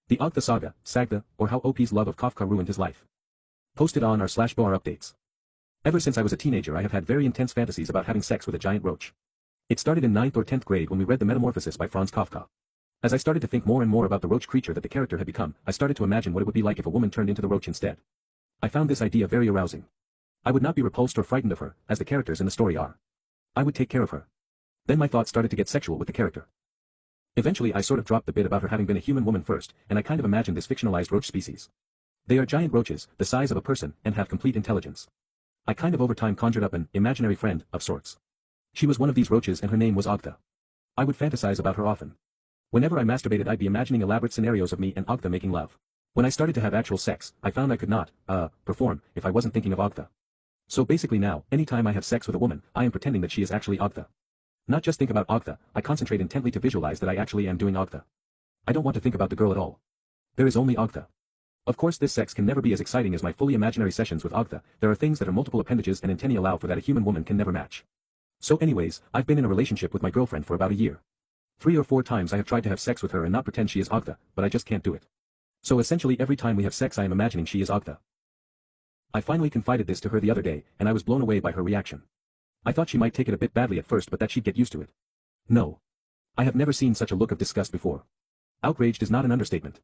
The Ogtha Saga, Sagtha, or how OP's love of Kafka ruined his life. Posted on r/BORupdates. Ever since I was a teenager I have had very intense fantasies about having sex with a giant roach. It started in 9th or 10th grade when we read The Metamorphosis by Franz Kafka. As I started to think more and more about the roach creature that the character had become, I started to imagine what it would be like if a woman turned into the roach instead. I found this idea very arousing. I would not be repulsed or frightened of her, as the characters in the story are. I would take care of her. Then my thoughts started to get sexual with the character. Eventually I sort of dropped the bit about her having been a human woman first, and I kind of imagined this fictionalized roach species. They are giant roaches, the size of a person, and have complete intelligence. I kind of over time conjured up an imaginary friend, of sorts. She was one of these roaches and her name was Ogtha. I would fantasize about her often. Whenever I masturbated I'd be imagining elaborate scenarios of me and Ogtha making love. When I started to have actual sex, I found I could not, perform, if I wasn't thinking of Ogtha. So basically now, anytime I have sex with a woman, I am pretending that she is actually Ogtha. Not just think about Ogtha, I concentrate intently to visualize that I actually am doing Ogtha. I don't want to think about the girl at all. There is only Ogtha. Of course this sex can never be as exciting as my fully imaginary sessions with Ogtha. There are things that are multiple appendages and antennae allow for that a human woman can never match. So anyways, I've been in a relationship with my girlfriend for about a year. 3 or 4 times I have tried to have sex with her and not pretend she is Ogtha, but I just can't do it. So essentially every time we have sex I am imagining she is Ogtha. I finally confided this to her the other day, and I was blown away by her reaction. I thought she might take it a bit badly at first but that she'd get used to it. No. I have never seen such a look of disgust before. Outraged is not an understatement.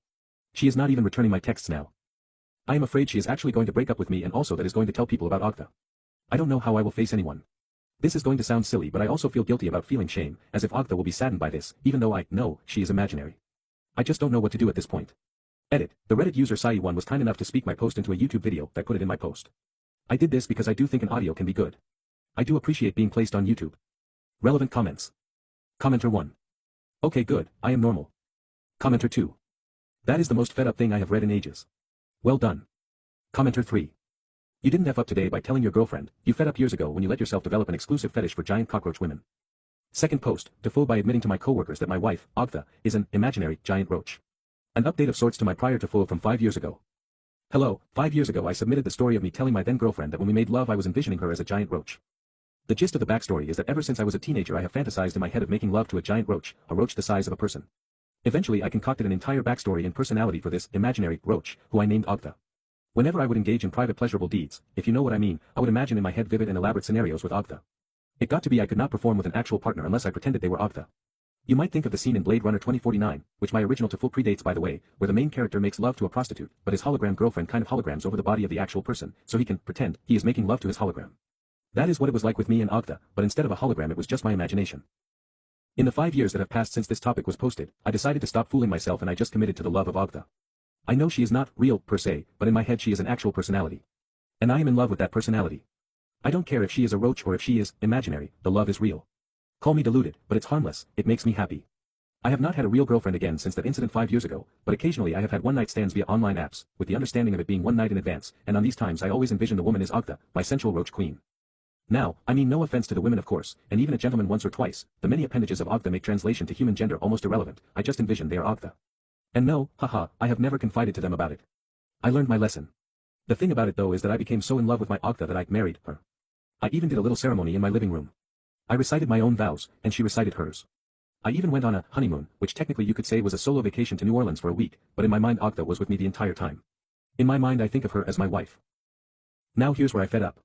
She is not even returning my texts now. I am afraid she is actually going to break up with me and also that is going to tell people about Ogtha. I don't know how I will face anyone. This is going to sound silly but I also feel guilty about feeling shame, as if Ogtha will be saddened by this, even though I know she is imaginary. I just don't know what to do at this point. Edit. The Reddit user Sai1 was kind enough to speak my post into a YouTube video that put it in my post. I did this because I do think an audio can be good. I do appreciate being placed on YouTube. Relevant comments. Commenter 1. Okay good, I am normal. Commenter 2. That is the most fed up thing I have read in ages. Well done. Commenter 3. You didn't F up today by telling your girlfriend, you fed up years ago when you let yourself develop an exclusive fetish for giant cockroach women. Second post, Defoe by admitting to my coworkers that my wife, Ogtha, is an imaginary giant roach. An update of sorts to my prior Defoe from 5 years ago. Hello, 5 years ago I submitted the story of me telling my then girlfriend that when we made love I was envisioning her as a giant roach. The gist of the backstory is that ever since I was a teenager I have fantasized in my head of making love to a giant roach, a roach the size of a person. Eventually I concocted an entire backstory and personality for this imaginary roach, who I named Ogtha. Whenever I would engage in private pleasurable deeds, if you know what I mean, I would imagine in my head vivid and elaborate scenarios with Ogtha. It got to be I could not perform with an actual partner unless I pretended they were Ogtha. You might think of the scene in Blade Runner 2049, which my original Defoe predates by the way, where the main character makes love to a prostitute, but his hologram girlfriend kind of holograms over the body of the actual person, so he can pretend he is making love to his hologram. That is what it was like with me and Ogtha, but instead of a hologram it was just my imagination. In the 5 years that have passed since this topic was posted, I decided to stop fooling myself and I just committed to the love of Ogtha. I know she is not real, per se, but in my head she is an actual personality. And I am in love with that personality. I don't care if she is a roach or if she is imaginary, the love is real. Call me deluded, but it's harmless, it makes me happy. I have not had a real girlfriend again since that incident 5 years ago, but occasionally I have had one-night stands via online apps, with the understanding of it being one night in advance, and on these times I always envision the woman is Ogtha, my sensual roach queen. Now, I mean no offense to the women of course, and even a gentleman once or twice, the many appendages of Ogtha make translation to human gender almost irrelevant, I just envision they are Ogtha. And no, haha, I have never confided to them about it. I learned my lesson. The thing about it though is that I became so in love with my Ogtha that I married her. I even did a little ceremony in my living room. I recited my own vows, and she recited hers. I even went on a honeymoon, which technically you could say was a solo vacation to New Orleans for a week, but in my mind Ogtha was with me the entire time. In my mind I think of her as my wife. Now here's where I fed up.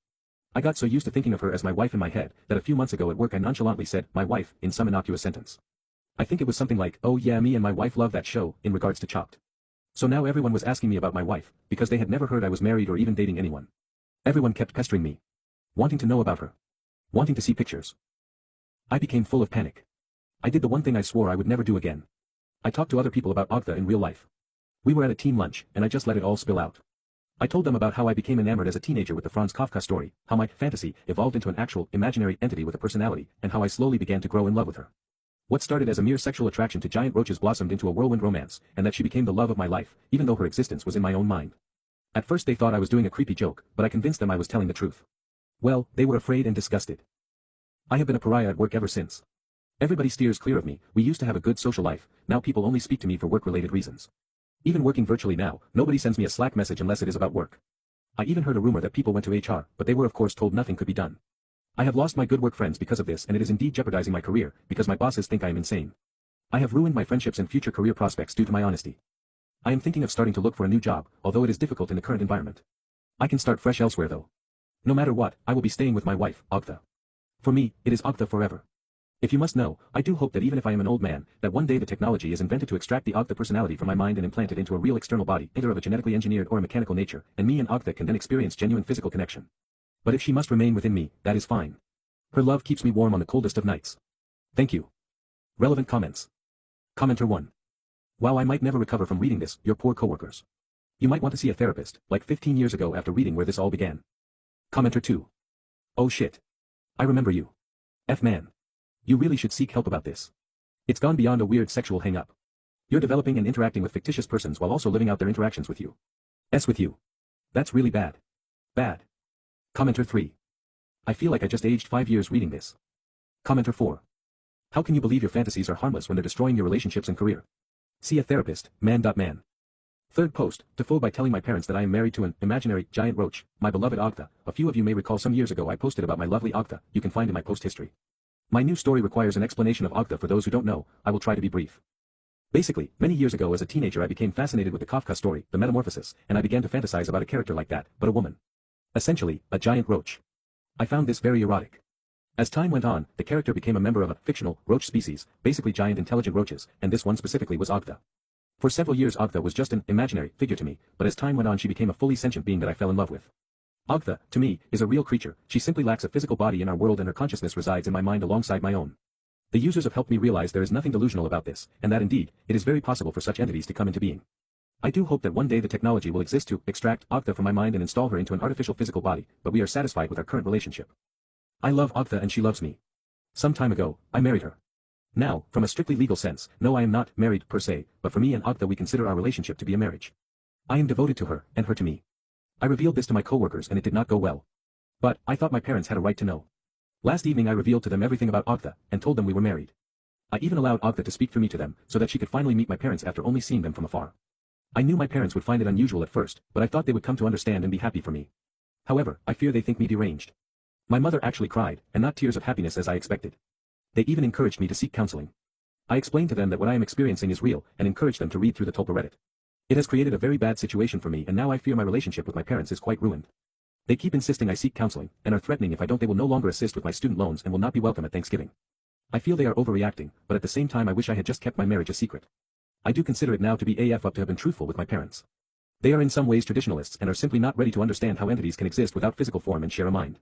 I got so used to thinking of her as my wife in my head, that a few months ago at work I nonchalantly said, my wife, in some innocuous sentence. I think it was something like, oh yeah me and my wife love that show, in regards to Chopped. So now everyone was asking me about my wife, because they had never heard I was married or even dating anyone. Everyone kept pestering me. Wanting to know about her. Wanting to see pictures. I became full of panic. I did the one thing I swore I would never do again. I talked to other people about Ogtha in real life. We were at a team lunch, and I just let it all spill out. I told them about how I became enamored as a teenager with the Franz Kafka story, how my fantasy evolved into an actual, imaginary entity with a personality, and how I slowly began to grow in love with her. What started as a mere sexual attraction to giant roaches blossomed into a whirlwind romance, and that she became the love of my life, even though her existence was in my own mind. At first they thought I was doing a creepy joke, but I convinced them I was telling the truth. Well, they were afraid and disgusted. I have been a pariah at work ever since. Everybody steers clear of me. We used to have a good social life, now people only speak to me for work-related reasons. Even working virtually now, nobody sends me a Slack message unless it is about work. I even heard a rumor that people went to HR, but they were of course told nothing could be done. I have lost my good work friends because of this and it is indeed jeopardizing my career, because my bosses think I am insane. I have ruined my friendships and future career prospects due to my honesty. I am thinking of starting to look for a new job, although it is difficult in the current environment. I can start fresh elsewhere though. No matter what, I will be staying with my wife, Ogtha. For me, it is Ogtha forever. If you must know, I do hope that even if I am an old man, that one day the technology is invented to extract the Ogtha personality from my mind and implant it into a real external body, either of a genetically engineered or a mechanical nature, and me and Ogtha can then experience genuine physical connection. But if she must remain within me, that is fine. Her love keeps me warm on the coldest of nights. Thank you. Relevant comments. Commenter 1. Wow, I might never recover from reading this, your poor coworkers. You might want to see a therapist, like 15 years ago after reading where this all began. Commenter 2. Oh shit. I remember you. Man. You really should seek help about this. It's gone beyond a weird sexual hang-up. You're developing and interacting with fictitious persons while also living out their interactions with you. With you. That's really bad. Bad. Commenter 3. I feel like I just aged 5 years reading this. Commenter 4. How can you believe your fantasies are harmless when they're destroying your relationships and career? See a therapist, man. Third post, to fool by telling my parents that I am married to an imaginary giant roach, my beloved Ogtha. A few of you may recall some years ago I posted about my lovely Ogtha, you can find in my post history. My new story requires an explanation of Ogtha for those who don't know, I will try to be brief. Basically, many years ago as a teenager I became fascinated with the Kafka story, The Metamorphosis, and I began to fantasize about a character like that, but a woman. Essentially, a giant roach. I found this very erotic. As time went on, the character became a member of a fictional roach species, basically giant intelligent roaches, and this one specifically was Ogtha. For several years Ogtha was just an imaginary figure to me, but as time went on she became a fully sentient being that I fell in love with. Ogtha, to me, is a real creature, she simply lacks a physical body in our world and her consciousness resides in my mind alongside my own. The users have helped me realize there is nothing delusional about this, and that indeed, it is very possible for such entities to come into being. I do hope that one day the technology will exist to extract Ogtha from my mind and install her into an artificial physical body, but we are satisfied with our current relationship. I love Ogtha and she loves me. Some time ago, I married her. Now, from a strictly legal sense, no I am not married per se, but for me and Ogtha we consider our relationship to be a marriage. I am devoted to her, and her to me. I revealed this to my coworkers and it did not go well. But, I thought my parents had a right to know. Last evening I revealed to them everything about Ogtha, and told them we were married. I even allowed Ogtha to speak for me to them, so that she could finally meet my parents after only seeing them from afar. I knew my parents would find it unusual at first, but I thought they would come to understand and be happy for me. However, I fear they think me deranged. My mother actually cried, and not tears of happiness as I expected. They even encouraged me to seek counseling. I explained to them that what I am experiencing is real, and encouraged them to read through the Tulpa Reddit. It has created a very bad situation for me and now I fear my relationship with my parents is quite ruined. They keep insisting I seek counseling, and are threatening if I don't they will no longer assist with my student loans and will not be welcome at Thanksgiving. I feel they are overreacting, but at the same time I wish I had just kept my marriage a secret. I do consider it now to be AF up to have been truthful with my parents. They are in some ways traditionalists and are simply not ready to understand how entities can exist without physical form and share a mind.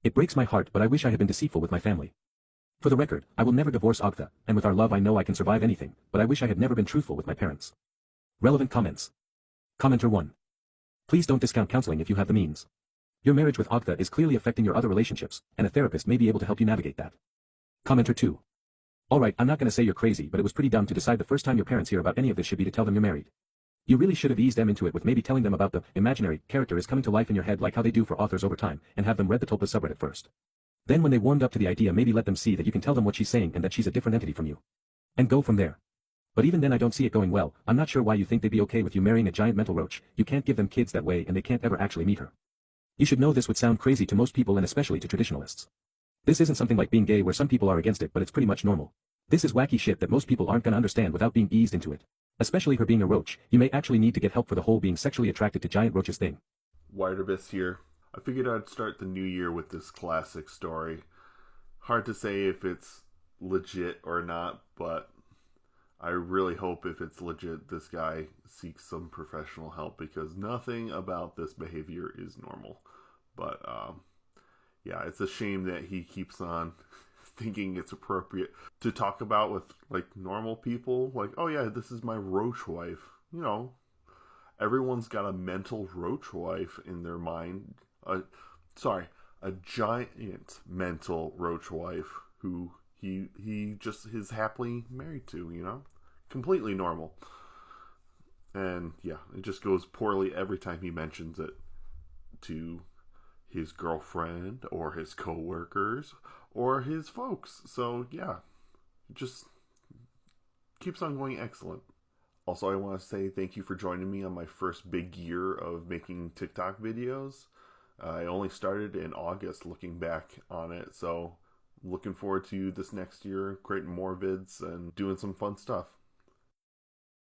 It breaks my heart but I wish I had been deceitful with my family. For the record, I will never divorce Ogtha, and with our love I know I can survive anything, but I wish I had never been truthful with my parents. Relevant comments. Commenter 1. Please don't discount counseling if you have the means. Your marriage with Ogtha is clearly affecting your other relationships, and a therapist may be able to help you navigate that. Commenter 2. Alright, I'm not gonna say you're crazy, but it was pretty dumb to decide the first time your parents hear about any of this should be to tell them you're married. You really should have eased them into it with maybe telling them about the imaginary character is coming to life in your head like how they do for authors over time, and have them read the Tulpa subreddit first. Then when they warmed up to the idea maybe let them see that you can tell them what she's saying and that she's a different entity from you. And go from there. But even then I don't see it going well. I'm not sure why you think they'd be okay with you marrying a giant mental roach. You can't give them kids that way and they can't ever actually meet her. You should know this would sound crazy to most people and especially to traditionalists. This isn't something like being gay where some people are against it but it's pretty much normal. This is wacky shit that most people aren't gonna understand without being eased into it. Especially her being a roach, you may actually need to get help for the whole being sexually attracted to giant roaches thing. BORupdates here. I figured I'd start the new year with this classic story. Hard to say if it's legit or not, but I really hope if it's legit this guy seeks some professional help because nothing about this behavior is normal. But yeah, it's a shame that he keeps on thinking it's appropriate to talk about with like normal people. Like, oh yeah, this is my roach wife. You know, everyone's got a mental roach wife in their mind. A giant mental roach wife who he just is happily married to, you know? Completely normal. And yeah, it just goes poorly every time he mentions it to his girlfriend or his coworkers or his folks. So yeah, it just keeps on going excellent. Also, I want to say thank you for joining me on my first big year of making TikTok videos. I only started in August looking back on it, so looking forward to this next year, creating more vids and doing some fun stuff.